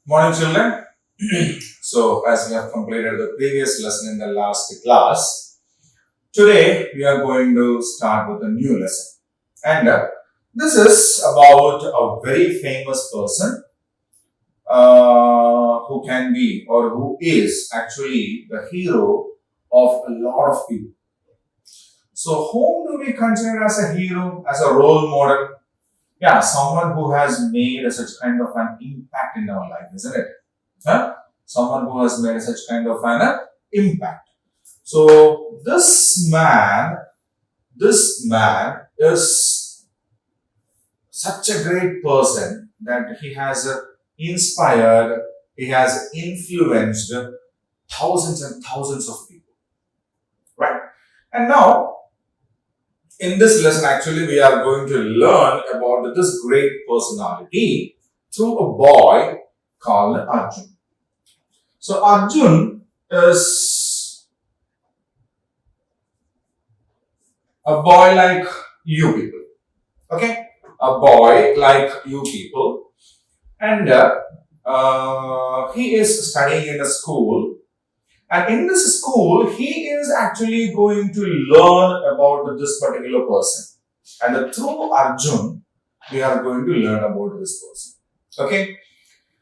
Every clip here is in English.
Morning, children. So, as we have completed the previous lesson in the last class, today we are going to start with a new lesson. And this is about a very famous person who can be or who is actually the hero of a lot of people. So, whom do we consider as a hero, as a role model? Yeah, someone who has made such kind of an impact in our life, isn't it? Huh? Someone who has made such kind of an impact. So this man is such a great person that he has inspired, he has influenced thousands and thousands of people, right? And now in this lesson, actually, we are going to learn about this great personality through a boy called Arjun. So Arjun is a boy like you people. Okay? A boy like you people. And he is studying in a school. And in this school, he is actually going to learn about this particular person. And through Arjun, we are going to learn about this person. Okay?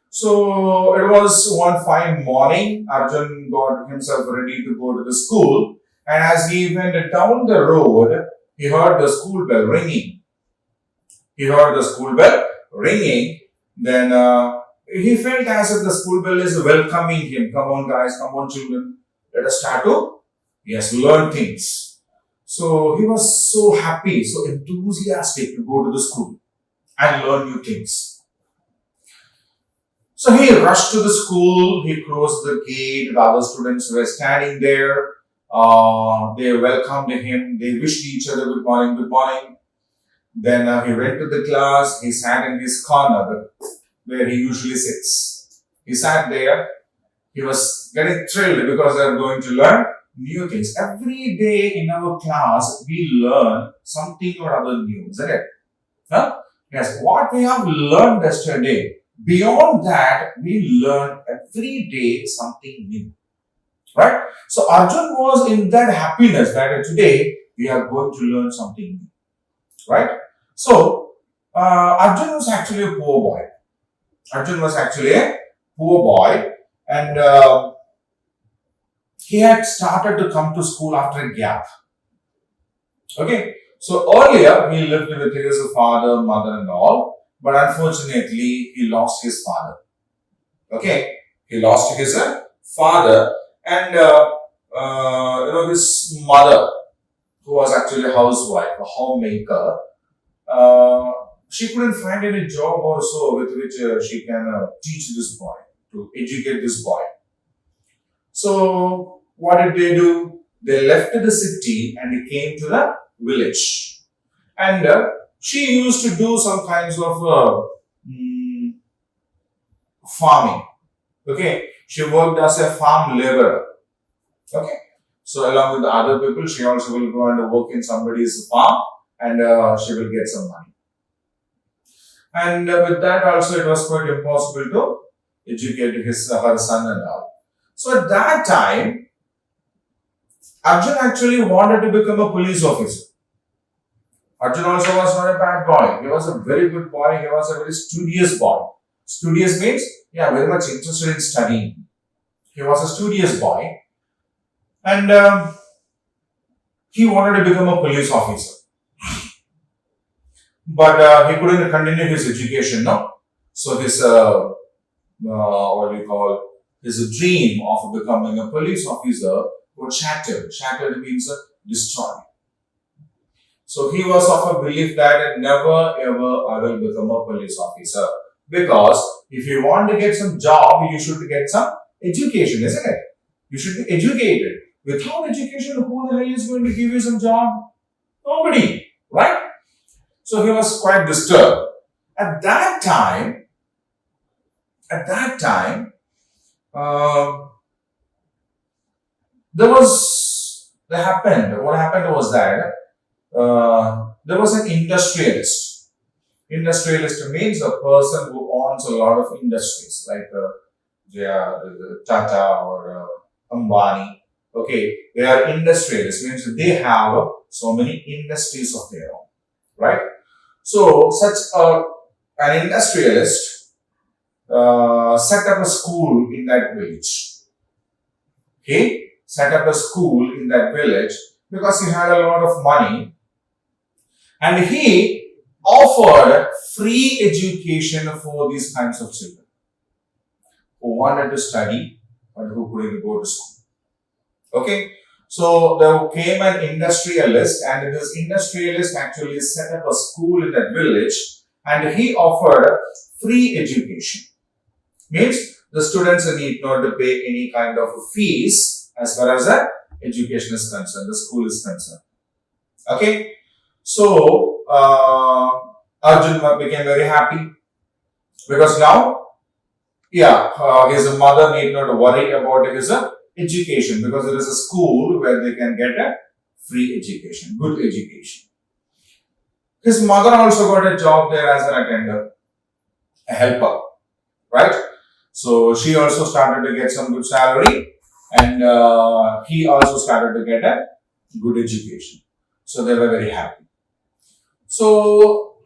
So it was one fine morning. Arjun got himself ready to go to the school. And as he went down the road, he heard the school bell ringing. Then he felt as if the school bell is welcoming him. Come on, guys. Come on, children. Let us start to, yes, learn things. So he was so happy, so enthusiastic to go to the school and learn new things. So he rushed to the school, he closed the gate, the other students were standing there. They welcomed him, they wished each other good morning, good morning. Then he went to the class, he sat in his corner where he usually sits. He sat there, he was getting thrilled because they are going to learn new things. Every day in our class, we learn something or other new, isn't it? Huh? Yes, what we have learned yesterday, beyond that, we learn every day something new. Right? So Arjun was in that happiness that today we are going to learn something new. Right? So Arjun was actually a poor boy. And he had started to come to school after a gap. Okay? So earlier he lived with his father, mother and all, but unfortunately he lost his father. Okay? He lost his father and his mother, who was actually a housewife, a homemaker, she couldn't find any job or so with which she can teach this boy, to educate this boy. So what did they do? They left the city and they came to the village. And she used to do some kinds of farming. Okay, she worked as a farm laborer. Okay, so along with the other people, she also will go and work in somebody's farm and she will get some money. And with that also, it was quite impossible to educate her son and all. So at that time, Arjun actually wanted to become a police officer. Arjun also was not a bad boy. He was a very good boy. He was a very studious boy. Studious means, yeah, very much interested in studying. He was a studious boy. And he wanted to become a police officer. But he couldn't continue his education, no? So his, his dream of becoming a police officer was shattered. Shattered means destroyed. So he was of a belief that never ever I will become a police officer. Because if you want to get some job, you should get some education, isn't it? You should be educated. Without education, who the hell is going to give you some job? Nobody, right? So he was quite disturbed. At that time, what happened was that there was an industrialist. Industrialist means a person who owns a lot of industries like Tata or Ambani. Okay, they are industrialists, means they have so many industries of their own, right? So, an industrialist set up a school in that village. Okay, set up a school in that village because he had a lot of money, and he offered free education for these kinds of children who wanted to study but who couldn't go to school. Okay, so there came an industrialist, and this industrialist actually set up a school in that village, and he offered free education. Means the students need not to pay any kind of fees as far as the education is concerned, the school is concerned. Okay, so Arjun became very happy because now, his mother need not worry about his education because there is a school where they can get a free education, good education. His mother also got a job there as an attendant, a helper, right? So she also started to get some good salary, and he also started to get a good education. So they were very happy. So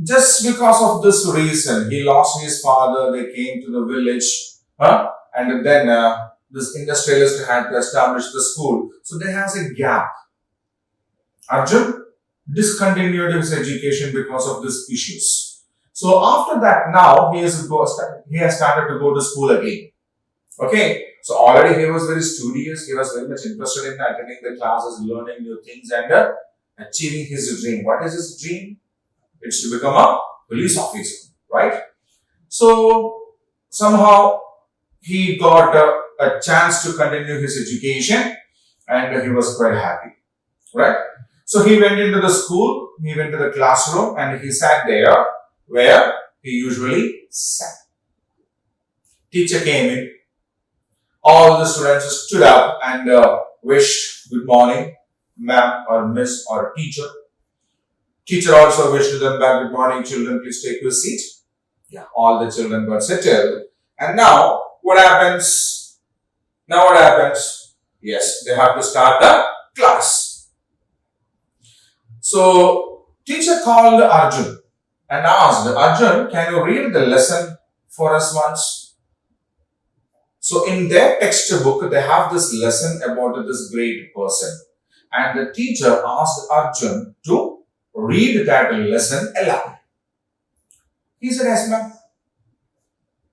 just because of this reason, he lost his father. They came to the village, and then this industrialist had to establish the school. So there has a gap. Arjun discontinued his education because of these issues. So after that, now he has started to go to school again. Okay, so already he was very studious. He was very much interested in attending the classes, learning new things, and achieving his dream. What is his dream? It's to become a police officer, right? So somehow he got a chance to continue his education, and he was quite happy, right? So he went into the school, he went to the classroom, and he sat there where he usually sat. Teacher came in. All the students stood up and wished good morning, ma'am or miss or teacher. Teacher also wished them back, good morning children, please take your seat. Yeah, all the children got settled. And now what happens? Yes, they have to start the class. So teacher called Arjun and asked, Arjun, can you read the lesson for us once? So in their textbook, they have this lesson about this great person. And the teacher asked Arjun to read that lesson aloud. He said, yes, ma'am.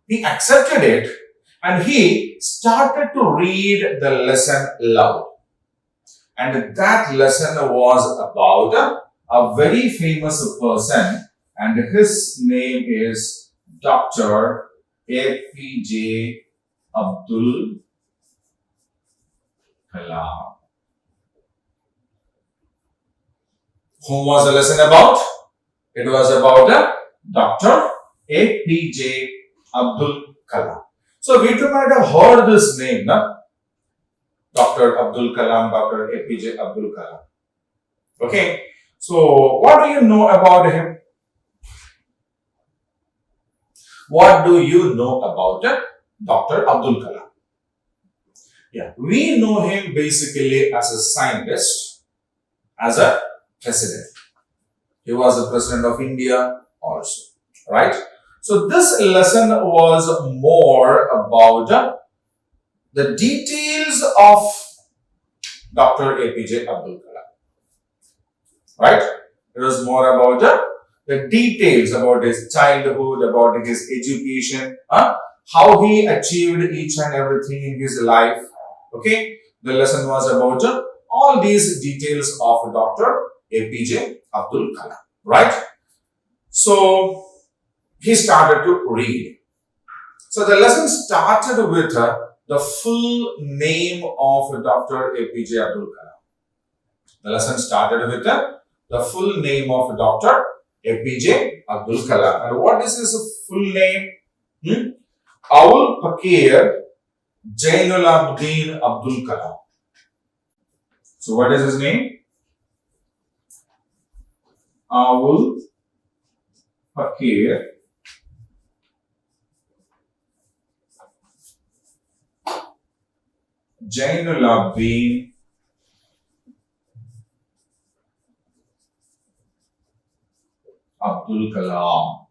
He accepted it and he started to read the lesson aloud. And that lesson was about a very famous person, and his name is Dr. APJ Abdul Kalam. Whom was the lesson about? It was about Dr. APJ Abdul Kalam. So we too might have heard this name, no? Dr. Abdul Kalam, Dr. APJ Abdul Kalam. Okay, so what do you know about him? What do you know about Dr. Abdul Kalam? Yeah, we know him basically as a scientist, as a president. He was the president of India also, right? So this lesson was more about the details of Dr. APJ Abdul Kalam, right? It was more about the details about his childhood, about his education, how he achieved each and everything in his life. Okay, the lesson was about all these details of Dr. APJ Abdul Kalam, right? So he started to read. So the lesson started with the full name of Dr. APJ Abdul Kalam. The lesson started with the full name of Dr. APJ Abdul Kalam. And what is his full name? Awul Pakir Jainul Abdin Abdul Kalam. So what is his name? Awul Fakir Jainulabdin Abdul Kalam.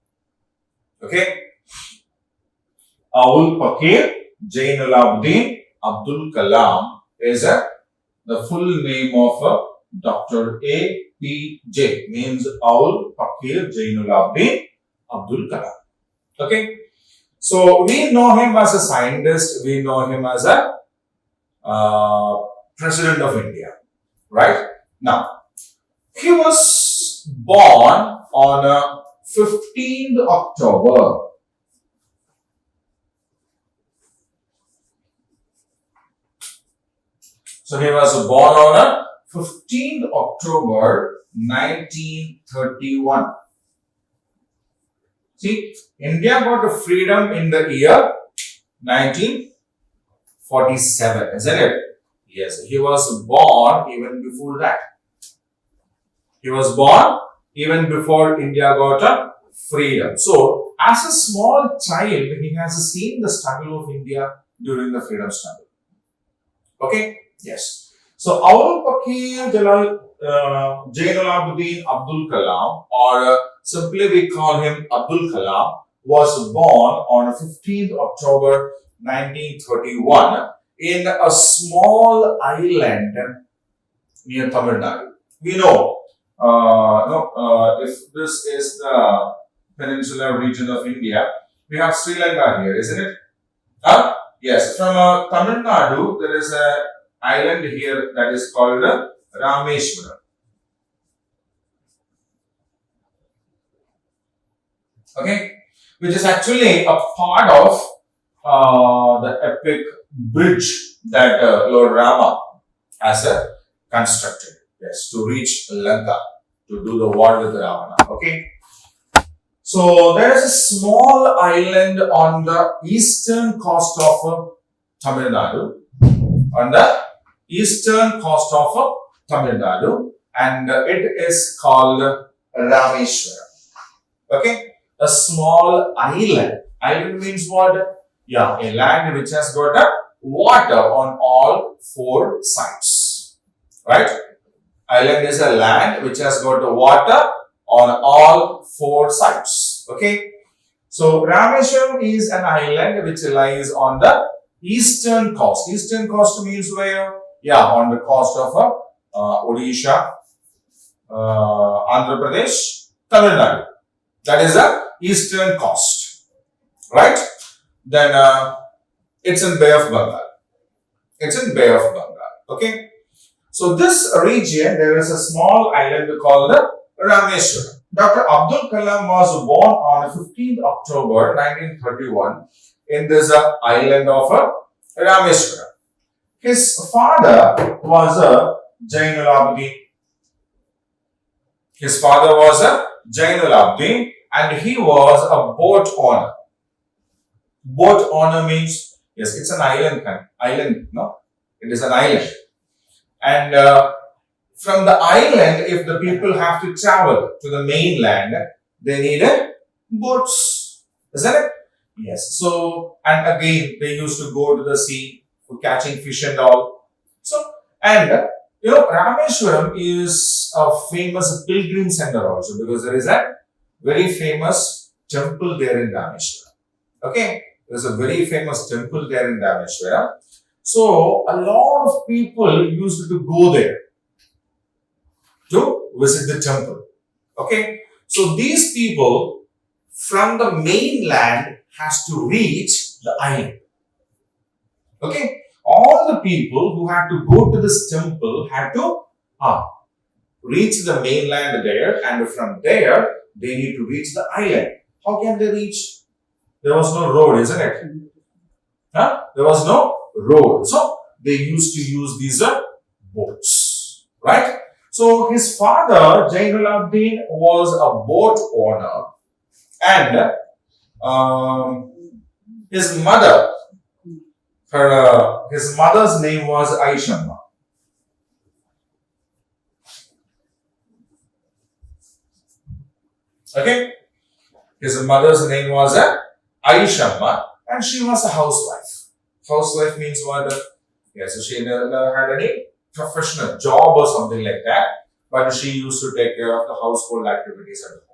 Okay? Abul Pakir Jainulabdin Abdul Kalam is the full name of Dr. APJ, means Abul Pakir Jainulabdin Abdul Kalam. Okay? So we know him as a scientist, we know him as a President of India, right? Now, he was born on 15th October. So he was born on 15th October 1931. See, India got the freedom in the year 1947, isn't it? Yes, he was born even before that. He was born even before India got a freedom. So, as a small child, he has seen the struggle of India during the freedom struggle. Okay? Yes. So, Abul Pakir Jainulabdin Abdul Kalam, or simply we call him Abdul Kalam, was born on 15th October 1931 in a small island near Tamil Nadu. We know, if this is the peninsular region of India, we have Sri Lanka here, isn't it? Yes, from Tamil Nadu, there is an island here that is called Rameshwaram. Okay, which is actually a part of the epic bridge that Lord Rama has constructed. Yes, to reach Lanka, to do the war with Ravana. Okay. So there is a small island on the eastern coast of Tamil Nadu. On the eastern coast of Tamil Nadu, and it is called Rameshwaram. Okay. A small island. Island means what? Yeah, a land which has got a water on all four sides. Right? Island is a land which has got water on all four sides. Okay. So Rameshwaram is an island which lies on the eastern coast. Eastern coast means where? Yeah, on the coast of Odisha, Andhra Pradesh, Tamil Nadu. That is the eastern coast. Right? Then it's in Bay of Bengal. It's in Bay of Bengal. Okay. So this region, there is a small island called Rameshwaram. Dr. Abdul Kalam was born on 15th October 1931 in this island of Rameshwaram. His father was Jainulabdin. His father was Jainulabdin, and he was a boat owner. Boat owner means, yes, it's an island. No? It is an island. And from the island, if the people have to travel to the mainland, they need boats. Isn't it? Yes. So, and again, they used to go to the sea for catching fish and all. So, and Rameshwaram is a famous pilgrim center also, because there is a very famous temple there in Rameshwaram. Okay. There is a very famous temple there in Rameshwaram. So, a lot of people used to go there to visit the temple. Okay. So, these people from the mainland has to reach the island. Okay. All the people who had to go to this temple had to reach the mainland there, and from there they need to reach the island. How can they reach? There was no road, isn't it? There was no road. So they used to use these boats, right? So his father, Jainulabdin, was a boat owner, and his mother, his mother's name was Aishamma. Okay. His mother's name was Aishamma, and she was a housewife. Housewife means what? Yeah, so she never had any professional job or something like that, but she used to take care of the household activities at home.